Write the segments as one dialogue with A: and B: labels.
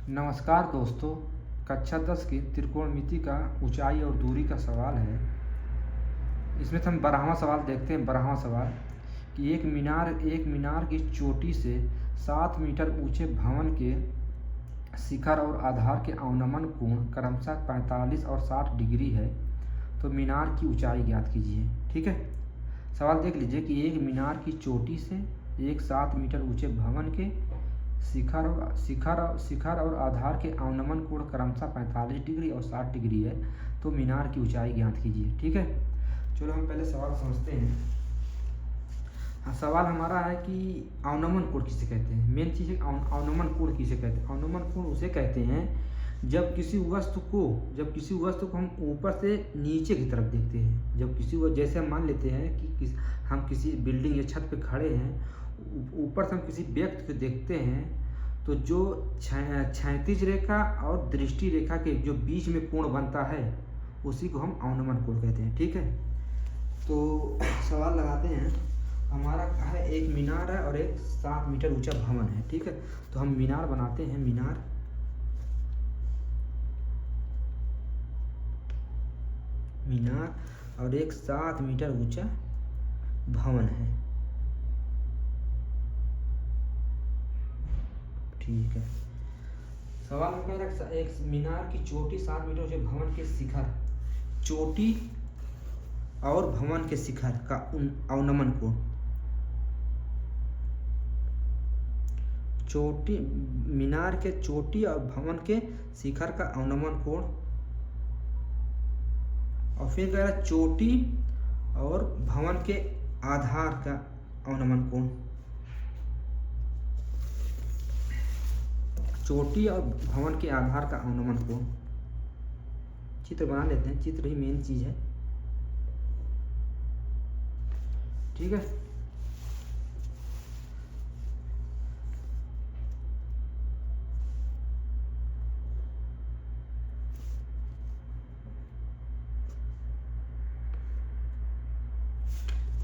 A: नमस्कार दोस्तों। कक्षा 10 की त्रिकोणमिति का ऊंचाई और दूरी का सवाल है। इसमें से हम 12वां सवाल देखते हैं। 12वां सवाल कि एक मीनार की चोटी से 7 मीटर ऊंचे भवन के शिखर और आधार के अवनमन कोण क्रमशः 45 और 60 डिग्री है, तो मीनार की ऊंचाई ज्ञात कीजिए। ठीक है, सवाल देख लीजिए कि एक मीनार की चोटी से एक 7 मीटर ऊंचे भवन के शिखर और आधार के अवनमन कोण क्रमशः 45 डिग्री और 60 डिग्री है, तो मीनार की ऊंचाई ज्ञात कीजिए। ठीक है, चलो हम पहले सवाल समझते हैं। हाँ, सवाल हमारा है कि अवनमन कोण किसे कहते हैं। मेन चीज़ है अवनमन कोण किसे कहते हैं। अवनमन कोण उसे कहते हैं जब किसी वस्तु को हम ऊपर से नीचे की तरफ देखते हैं। जब जैसे हम मान लेते हैं कि हम किसी बिल्डिंग या छत पे खड़े हैं, ऊपर से हम किसी व्यक्ति को देखते हैं, तो जो क्षैतिज रेखा और दृष्टि रेखा के जो बीच में कोण बनता है उसी को हम अवनमन कोण कहते हैं। ठीक है, तो सवाल लगाते हैं। हमारा है एक मीनार है और एक 7 मीटर ऊंचा भवन है। ठीक है, तो हम मीनार बनाते हैं। मीनार और एक 7 मीटर ऊंचा भवन है। ठीक है, सवाल में कह रहा है एक मीनार की चोटी 7 मीटर ऊंचे भवन के शिखर, चोटी और भवन के शिखर का अवनमन कोण, मीनार के चोटी और भवन के शिखर का अवनमन कोण, और फिर कह रहा चोटी और भवन के आधार का अवनमन कोण, चोटी और भवन के आधार का अवनमन कोण। चित्र बना लेते हैं, चित्र ही मेन चीज है। ठीक है,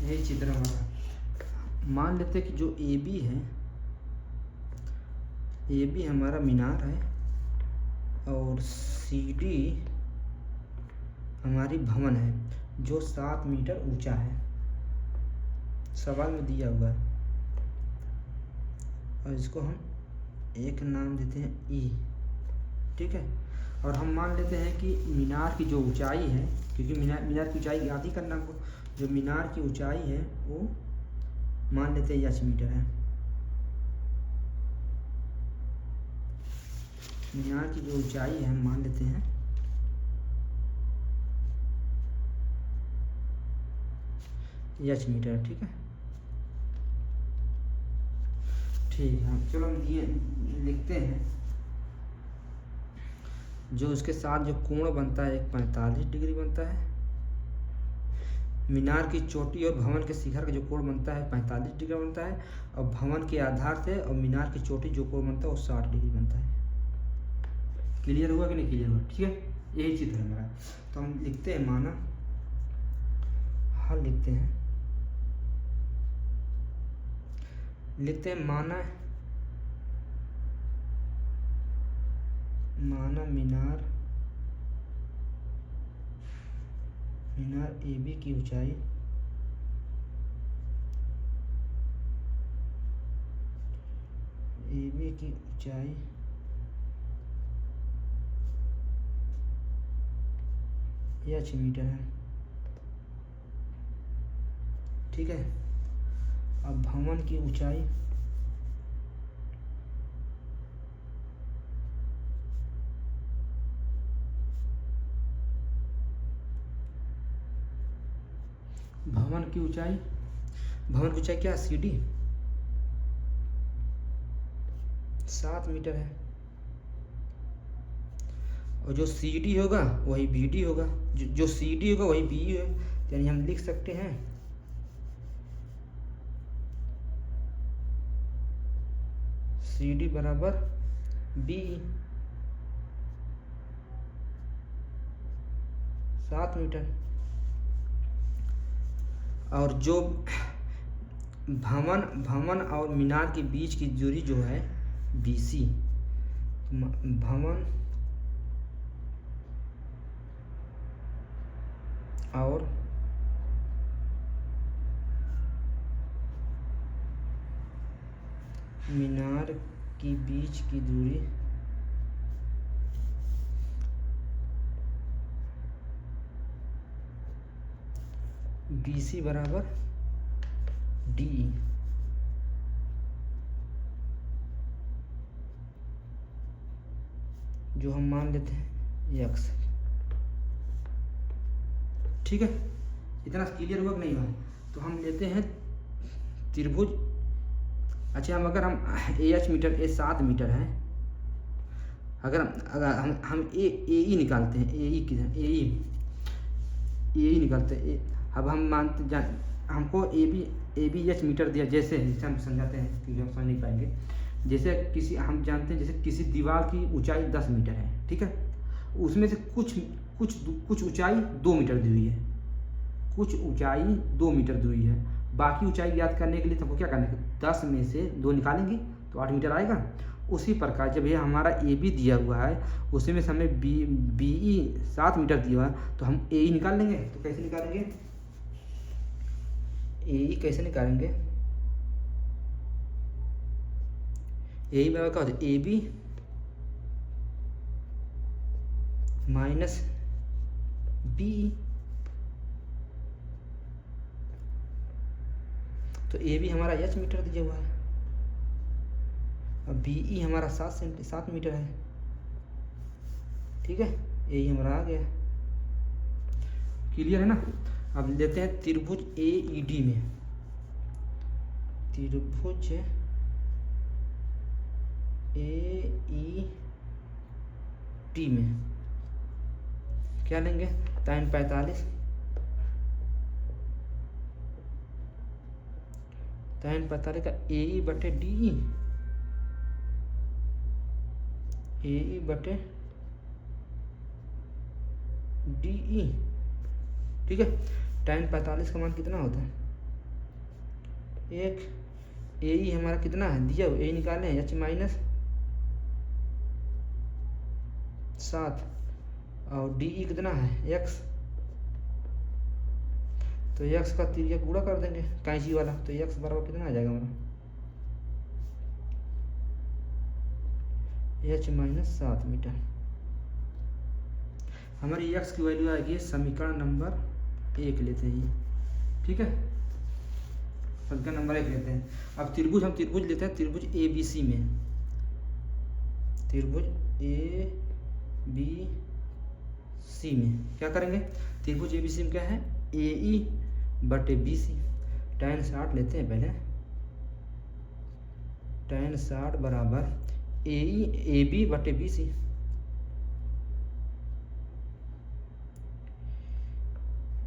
A: यही चित्र हमारा। मान लेते हैं कि जो ए बी है, ए बी हमारा मीनार है और सी डी हमारी भवन है जो 7 मीटर ऊंचा है। सवाल में दिया हुआ है और इसको हम एक नाम देते हैं ई। ठीक है, और हम मान लेते हैं कि मीनार की जो ऊंचाई है, क्योंकि मीनार की ऊंचाई याद ही करना हमको, जो मीनार की ऊंचाई है वो मान लेते हैं 8 मीटर है। मीनार की जो ऊंचाई है हम मान लेते हैं 8 मीटर। ठीक है, ठीक है, चलो हम ये लिखते हैं। जो उसके साथ जो कोण बनता है एक 45 डिग्री बनता है। मीनार की चोटी और भवन के शिखर का जो कोण बनता है 45 डिग्री बनता है, और भवन के आधार से और मीनार की चोटी जो कोण बनता है वो 60 डिग्री बनता है। क्लियर हुआ कि नहीं क्लियर हुआ? ठीक है, यही चित्र है हमारा। तो हम लिखते हैं माना, हल लिखते हैं माना मीनार ए बी की ऊंचाई यह 6 मीटर है। ठीक है, अब भवन की ऊंचाई भवन की ऊंचाई क्या, सी डी 7 मीटर है, और जो सी डी होगा वही बी डी होगा, जो सी डी होगा वही बी है। यानी हम लिख सकते हैं सी डी बराबर बी, 7 मीटर। और जो भवन और मीनार के बीच की दूरी जो है BC, भवन और मीनार की बीच की दूरी BC बराबर DE। जो हम मान लेते हैं x। ठीक है, इतना क्लियर हुआ कि नहीं हुआ? तो हम लेते हैं त्रिभुज। अच्छा, अगर हम AH मीटर, A 7 मीटर है, अगर हम AE निकालते हैं, AE निकालते हैं। अब हम मानते हमको ABH मीटर दिया, जैसे हम समझाते हैं कि हम समझ नहीं पाएंगे। जैसे किसी, हम जानते हैं जैसे किसी दीवार की ऊंचाई 10 मीटर है, ठीक है, उसमें से कुछ ऊंचाई 2 मीटर दी हुई है, कुछ ऊंचाई 2 मीटर दी हुई है। बाकी ऊंचाई ज्ञात करने के लिए हमको क्या करना है, 10 में से 2 निकालेंगे तो 8 मीटर आएगा। उसी प्रकार जब ये हमारा AB दिया हुआ है, उसी में से हमें BE 7 मीटर दिया हुआ है, तो हम AE निकाल लेंगे। तो कैसे निकालेंगे AE? कैसे निकालेंगे? AE बराबर क्या होता है, AB माइनस BE। तो AB हमारा H मीटर दिया हुआ है, अब BE हमारा 7 मीटर है। ठीक है, AE हमारा आ गया। क्लियर है ना? अब लेते हैं त्रिभुज AED में। त्रिभुज AED में क्या लेंगे, tan 45 का AE बटे DE, AE बटे DE। ठीक है, tan 45 का मान कितना होता है, 1। AE हमारा कितना है दिया हुआ, AE निकाले हैं, H माइनस 7 और DE कितना है, x। तो x का तिर्यक गुणा कर देंगे कैंची वाला, तो x बराबर कितना आ जाएगा हमारा, H माइनस 7 मीटर। हमारी x की वैल्यू आएगी समीकरण नंबर 1 लेते हैं ये। ठीक है, समीकरण नंबर 1 लेते हैं। अब हम त्रिभुज लेते हैं, त्रिभुज ABC में। त्रिभुज ABC में क्या करेंगे, त्रिभुज ABC में क्या है, AE बटे BC। tan 60 लेते हैं पहले, tan 60 बराबर AB बटे BC।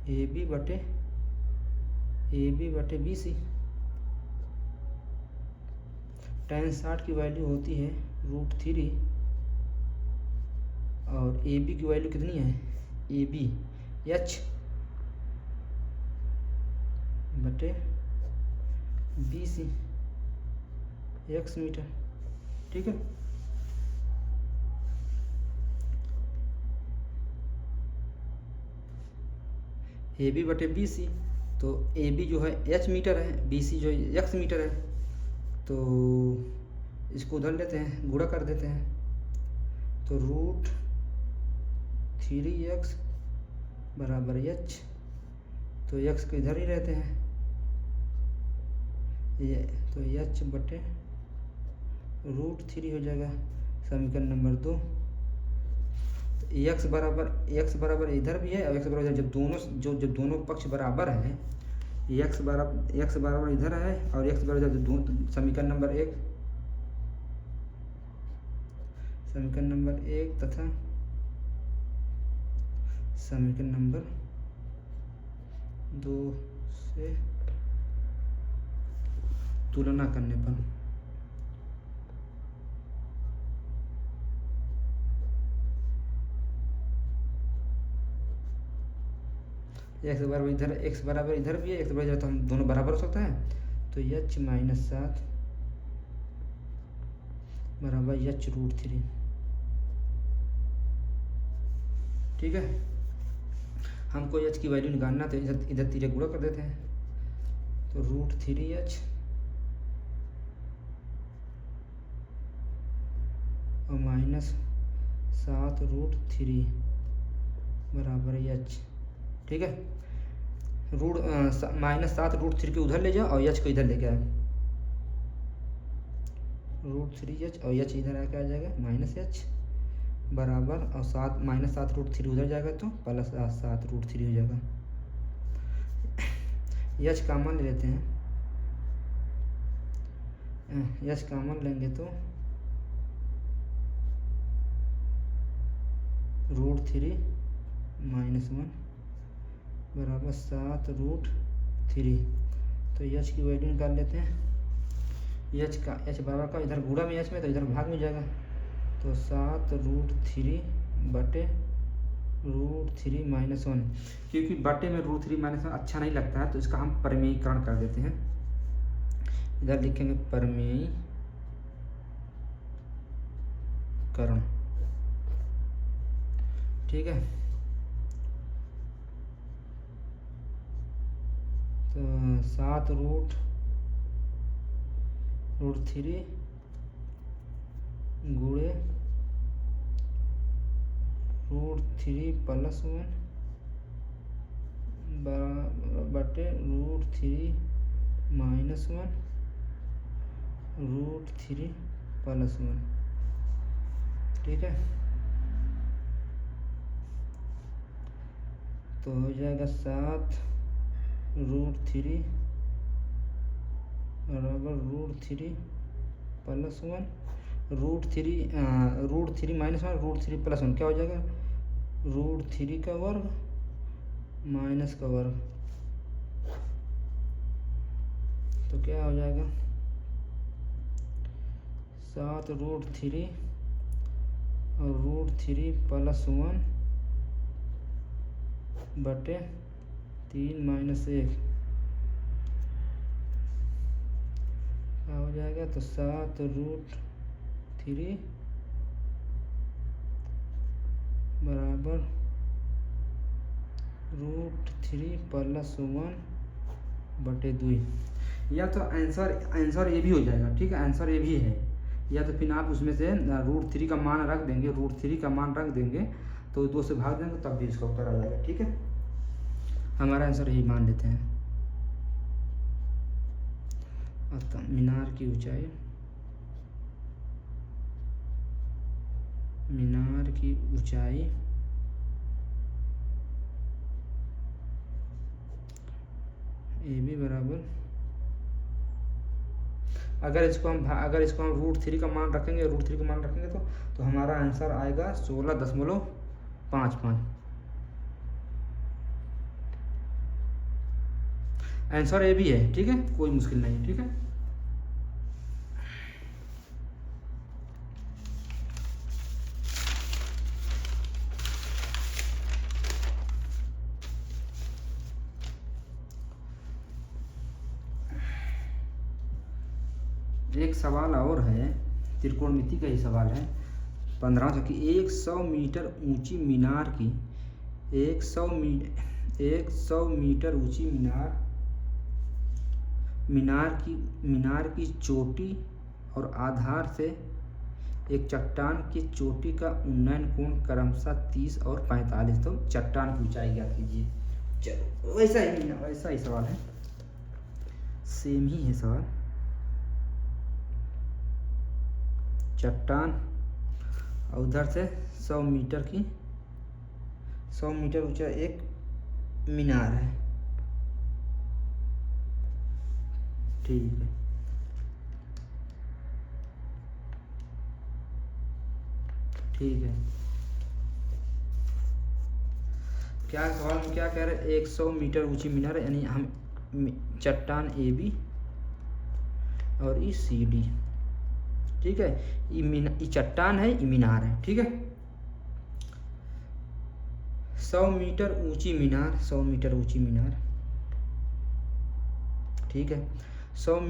A: AB बटे BC। tan 60 की वैल्यू होती है √3 और AB की वैल्यू कितनी है, AB H बटे BC x मीटर। ठीक है, AB बटे BC, तो AB जो है H मीटर है, BC जो है x मीटर है, तो इसको उधर लेते हैं, गुणा कर देते हैं, तो √3x बराबर H, तो x को इधर ही रहते हैं, ये तो H बटे √3 हो जाएगा। समीकरण नंबर 2, तो x बराबर इधर भी है और x बराबर, जब दोनों पक्ष बराबर है, x बराबर इधर है और x बराबर, समीकरण नंबर 1 तथा समीकरण नंबर 2 से तुलना करने पर x बराबर इधर भी है, x बराबर, तो हम दोनों बराबर हो सकता है, तो H माइनस 7 बराबर H √3। ठीक है। हमको एच की वैल्यू निकालना तो इधर तीरे गुणा कर देते हैं, तो √3h और -7√3 बराबर h। ठीक है, -7√3 के उधर ले जाओ और h को इधर लेके आओ, √3h और h इधर आके आ जाएगा -h बराबर, और -7√3 उधर जाएगा तो +7√3 हो जाएगा। h कॉमन ले लेते हैं, h कॉमन लेंगे तो √3 - 1 बराबर 7√3। तो h की वैल्यू निकाल लेते हैं, h बराबर का इधर गुणा में h में तो इधर भाग में जाएगा, तो 7√3 बटे √3 - 1, क्योंकि बटे में √3 - 1 अच्छा नहीं लगता है तो इसका हम परिमेयीकरण कर देते हैं। इधर लिखेंगे परिमेयीकरण। ठीक है, तो 7√3 गुणे √3 + 1 बटे √3 - 1 √3 + 1। ठीक है, तो हो जाएगा 7√3 बराबर √3 + 1 √3 - 1 √3 + 1 क्या हो जाएगा, √3 का वर्ग माइनस का वर्ग, तो क्या हो जाएगा 7√3 और √3 + 1 बटे 3 - 1 क्या हो जाएगा, तो 7√3 बराबर √3 + 1 बटे 2। या तो आंसर ये भी हो जाएगा। ठीक है, आंसर ये भी है, या तो फिर आप उसमें से √3 का मान रख देंगे, √3 का मान रख देंगे तो 2 से भाग देंगे तब भी इसका उत्तर आ जाएगा। ठीक है, हमारा आंसर यही मान लेते हैं। अतः मीनार की ऊंचाई, AB बराबर, अगर इसको हम √3 का मान रखेंगे, तो हमारा आंसर आएगा 16.55। आंसर ये भी है। ठीक है, कोई मुश्किल नहीं। ठीक है, एक सवाल और है, त्रिकोणमिति का ही सवाल है। 15 कि 100 मीटर ऊंची मीनार की 100 मीटर ऊंची मीनार की चोटी और आधार से एक चट्टान की चोटी का उन्नयन कोण क्रमशः 30 और 45। तो चट्टान की ऊंचाई ज्ञात कीजिए। चलो वैसा ही सवाल है, सेम ही है सवाल। चट्टान और उधर से 100 मीटर ऊंचा एक मीनार है। ठीक है, क्या सवाल में क्या कह रहे हैं, 100 मीटर ऊंची मीनार, यानी हम चट्टान AB और ये CD। ठीक है, ये चट्टान है, ये मीनार है। ठीक है, 100 मीटर ऊंची मीनार, ठीक है, 100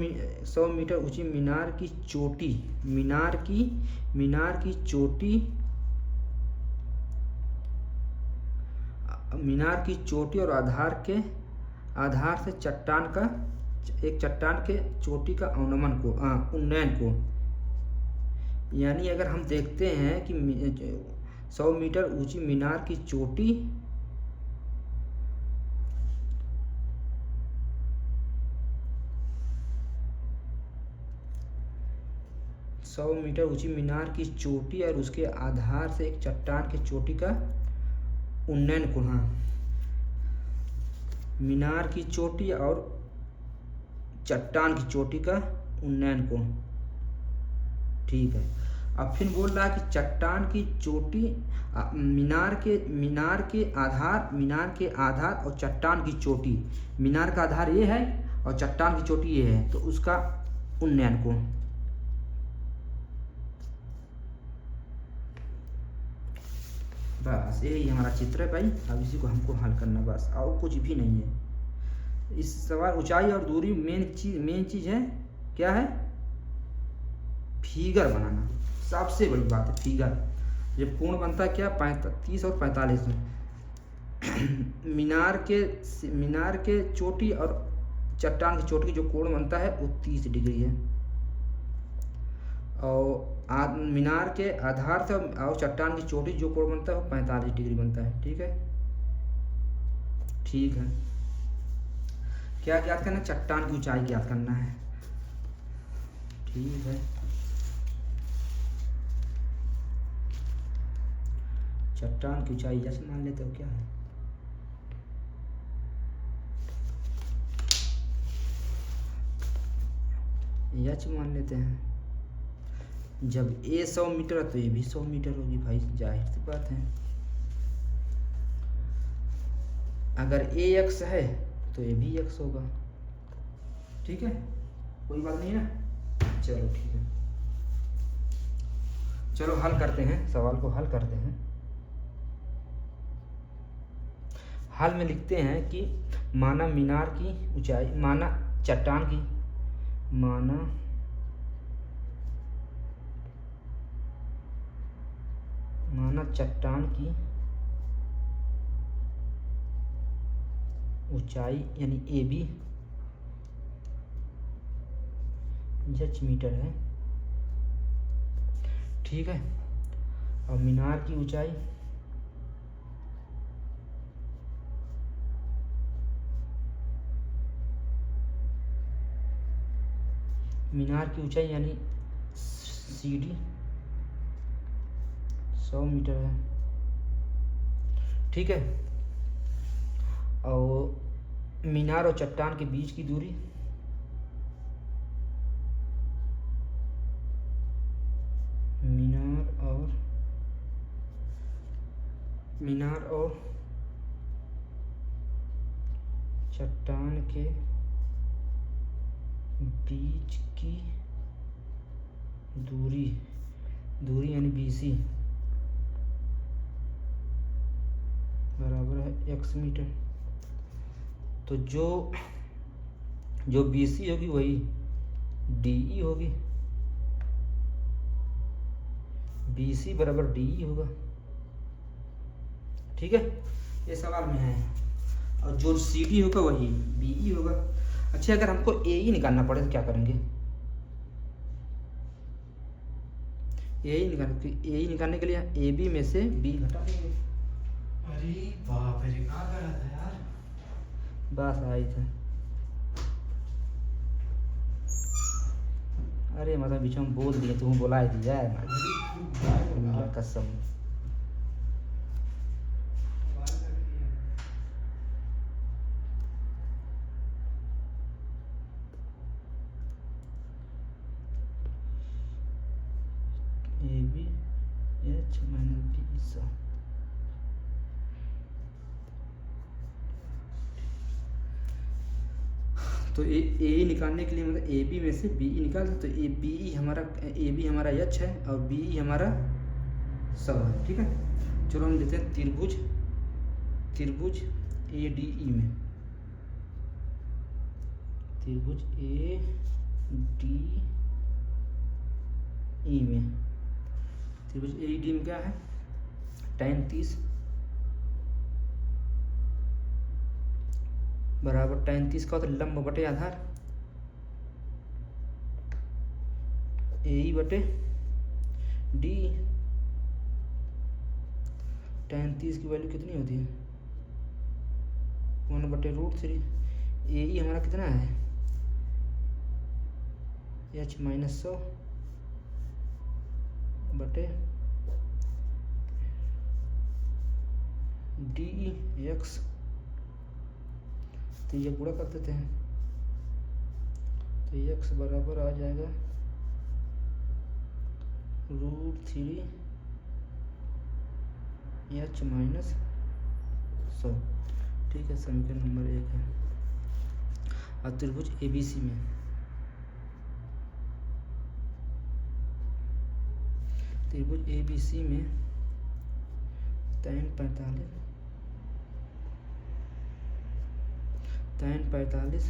A: मीटर ऊंची मीनार की चोटी, मीनार की चोटी और आधार से चट्टान के चोटी का उन्नयन को, यानी अगर हम देखते हैं कि 100 मीटर ऊंची मीनार की चोटी 100 मीटर ऊंची मीनार की चोटी और उसके आधार से एक चट्टान की चोटी का उन्नयन को, हाँ, मीनार की चोटी और चट्टान की चोटी का उन्नयन को, ठीक है। अब फिर बोल रहा है कि चट्टान की चोटी मीनार के आधार और चट्टान की चोटी, मीनार का आधार ये है और चट्टान की चोटी ये है, तो उसका उन्नयन को। बस यही हमारा चित्र है भाई। अब इसी को हमको हल करना, बस और कुछ भी नहीं है इस सवाल। ऊंचाई और दूरी मेन चीज है, क्या है? फिगर बनाना, सबसे बड़ी बात है फिगर। जब कोण बनता है क्या, 30 और 45 में। मीनार के चोटी और चट्टान की चोटी की जो कोण बनता है वो 30 डिग्री है, और मीनार के आधार से और चट्टान की चोटी जो कोण बनता है वो 45 डिग्री बनता है, ठीक है। ठीक है, क्या ज्ञात करना? चट्टान की ऊंचाई ज्ञात करना है, ठीक है। चट्टान की ऊंचाई जैसे मान लेते हो, क्या है? यच मान लेते हैं। जब ए 100 मीटर है तो ये भी 100 मीटर होगी भाई, जाहिर सी बात है। अगर ए x है तो ये भी x होगा, ठीक है, कोई बात नहीं है ना। चलो ठीक है, चलो हल करते हैं, सवाल को हल करते हैं। हल में लिखते हैं कि माना मीनार की ऊंचाई, माना चट्टान की, माना चट्टान की ऊंचाई यानी AB h मीटर है, ठीक है। और मीनार की ऊंचाई यानी CD 100 मीटर है, ठीक है। और मीनार और चट्टान के बीच की दूरी मीनार और चट्टान के बीच की दूरी यानी BC बराबर है x मीटर। तो जो BC होगी वही DE होगी, BC बराबर DE होगा, ठीक है, ये सवाल में है। और जो CD होगा वही BE होगा। अच्छा, अगर हमको AE निकालना पड़े तो क्या करेंगे? AE निकालने के लिए AB में से B घटा देंगे।
B: अरे बाप रे, कहाँ गया था यार?
A: बस आई था। अरे मतलब बीच में बोल दिए, तुम बोला ही दिया है कसम। AB H minus B 100। तो ए निकालने के लिए मतलब AB में से BE निकाल सकते, तो AB हमारा H है और BE हमारा 100 है, ठीक है। चलो हम लेते हैं त्रिभुज ADE में, त्रिभुज त्रिभुज ADE में क्या है? tan 30 बराबर tan 30 का होता है लंब बटे आधार ए बटे डी। tan 30 की वैल्यू कितनी होती है 1/√3। ए हमारा कितना है H-100 बटे dx। तो ये पूरा कर देते हैं तो x बराबर आ जाएगा √3 H-100। ठीक है, समीकरण नंबर 1 है। अब त्रिभुज ABC में tan 45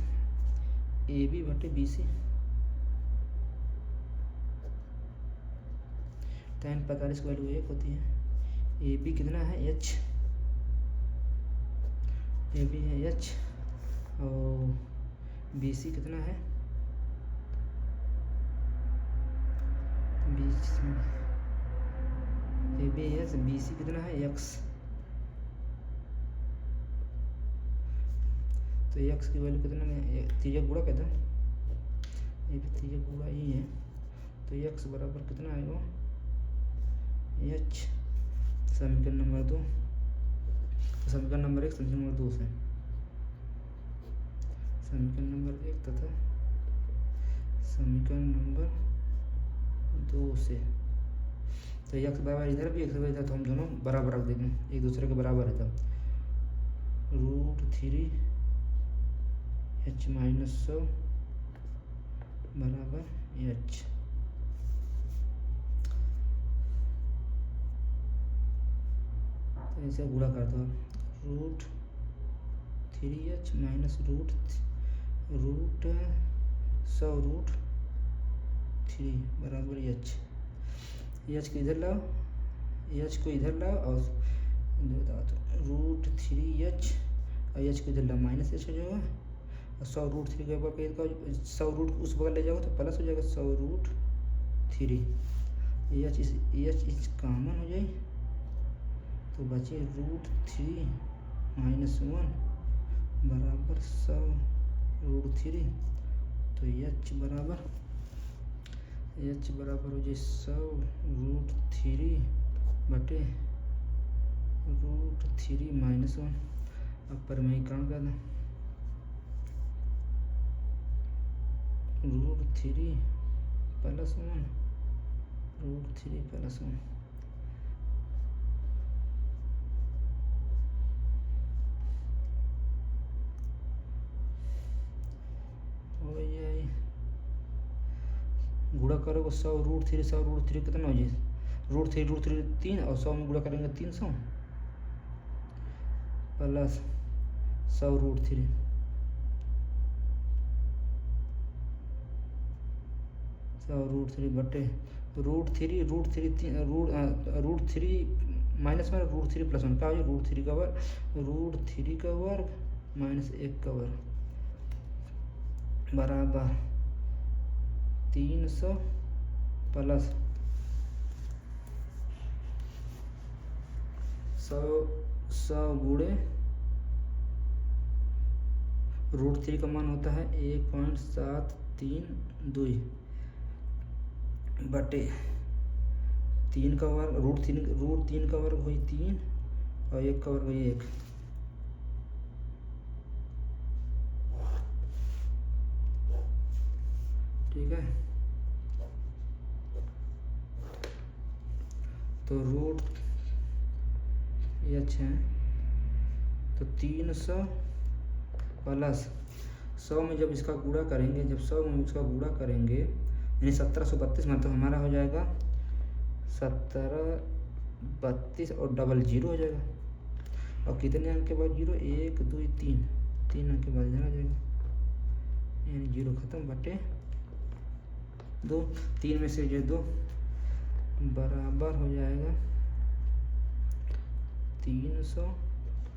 A: AB बटे BC। tan 45 की वैल्यू 1 होती है। AB कितना है H, AB है H और BC कितना है AB है BC कितना है X। तो x की वैल्यू कितना में तिर्यक गुणा कहते हैं ये भी तिर्यक गुणा ही है। तो x बराबर कितना आएगा h। समीकरण नंबर 2, समीकरण नंबर 1 समीकरण नंबर 2 से समीकरण नंबर 1 तथा समीकरण नंबर 2 से। तो x बराबर इधर भी x बराबर इधर, तो हम दोनों बराबर रख देंगे, एक दूसरे के बराबर है। तब √3 H-100 बराबर h। तो इसे गुणा कर दो √3h माइनस √100√3 बराबर h। h को इधर लाओ, h को इधर लाओ और √3h और h को इधर लाओ माइनस h हो जाएगा और 100√3 के ऊपर 100 रूट उस बगल ले जाओगे तो प्लस हो जाएगा 100√3। h कॉमन हो जाए तो बचे √3 माइनस 1 बराबर 100√3। तो h बराबर हो जाए 100√3 बटे √3 माइनस 1। अब परिमेयीकरण कर दें √3 प्लस 1 √3 प्लस 1। गुणा करोगे 100√3 कितना हो जाए √3 3 और 100 में गुणा करेंगे 300 प्लस 100√3 बटे √3 माइनस में √3 प्लस 1 क्या हो जाए √3 का वर्ग माइनस 1 का वर्ग बराबर 300 प्लस 100 गुणे √3 का मान होता है 1.732 बटे 3 का वर्ग √3 का वर्ग हुई 3 और 1 का वर्ग हुई 1। ठीक है, तो रूट ये अच्छा है तो 300 प्लस 100 में जब इसका गुणा करेंगे, जब 100 में इसका गुणा करेंगे यानी 1732 में, तो हमारा हो जाएगा 1732 और डबल जीरो हो जाएगा। और कितने अंक के बाद जीरो 1 2 3 अंक के बाद इधर आ जाएगा यानी जीरो खत्म बटे 2। 3 में से जो 2 बराबर हो जाएगा 300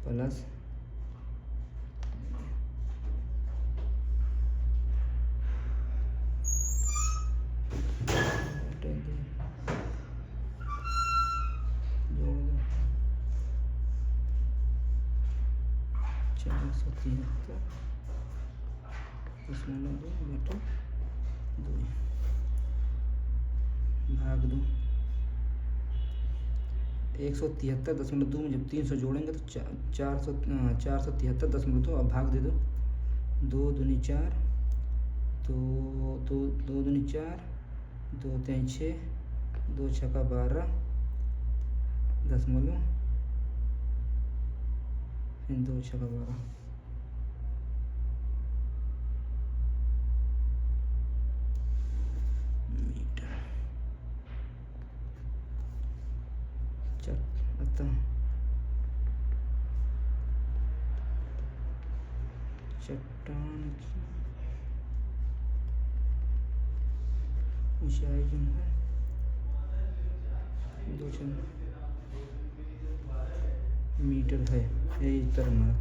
A: प्लस 473.2 मीटर 2 भाग 2 173.2 में जब 300 जोड़ेंगे तो 473.2 अब भाग दे दो 2 दूनी 4 2 दूनी 4 2 3 6 2 छक्का 12 दशमलव 2 छक्का 12 मीटर चट्टान की ऊंचाई जो है 2 मीटर है, यही उत्तर हमारा।